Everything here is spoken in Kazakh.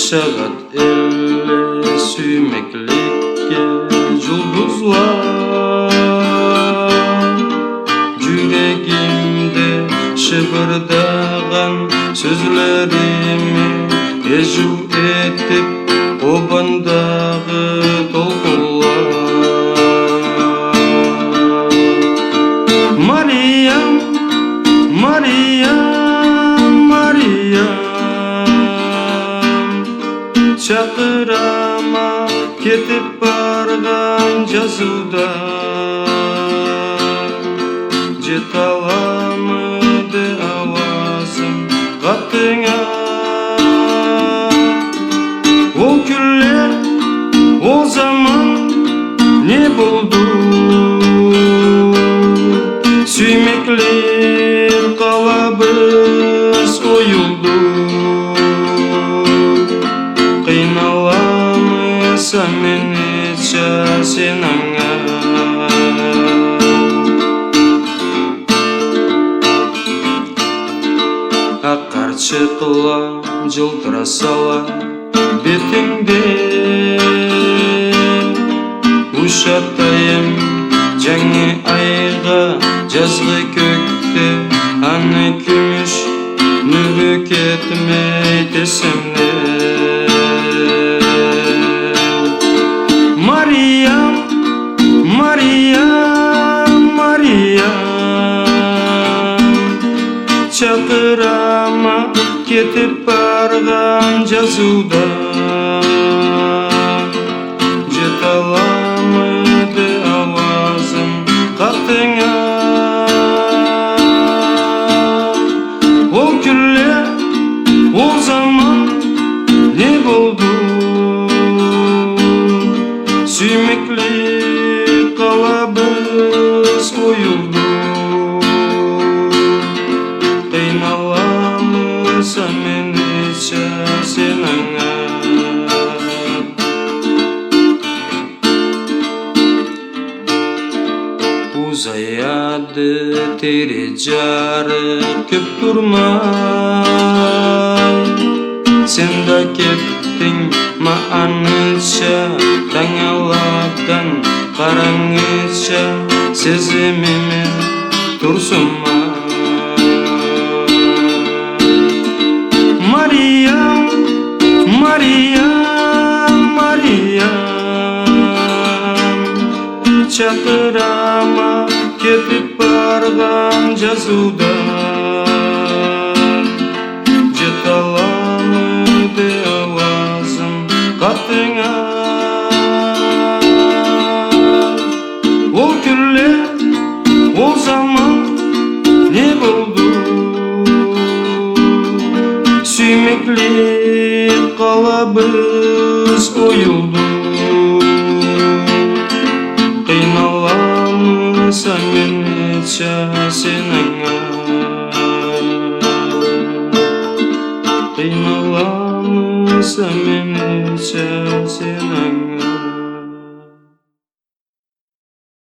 Şagat elle süymeklikке жұлдызlar Жүрегімде шыбырдаған сөзлеріме езу етіп обандағы толқулар Мариям, Мариям, Мариям Шақырама кетіп барған жазуда Жете аламыды ауазым қаттыңа Ол күллер, ол заман не болды Сүймеклер қалабыз ойылды Қиналамыз аменетші сен аңа Аққарчы қыла жылтыра сала бетіңде Ушаттайым жаңы айға жазғы көкте Аны күміш нүгі кетмей тесімде Мариям, Мариям, Мариям Шақырама кетіп барған жазуда Жете аламыды ауазым қаттыңа Ол күллер, ол заман не болды Сүймеклер қалабыз ойылды Қиналамыз аменетші сен аңа Uzayады тере жарық көп тұрмай Сен да кеттің мағанызша Таңалаптан қараңызша Сезімімен тұрсыма Мариям, Мариям, Мариям Шақырама кетіп барған жазуда Жете аламыды ауазым қаттыңа Ол күллер, ол заман не болды Сүймеклер қалабыз ойылды Қиналамыз аменетші сен аңа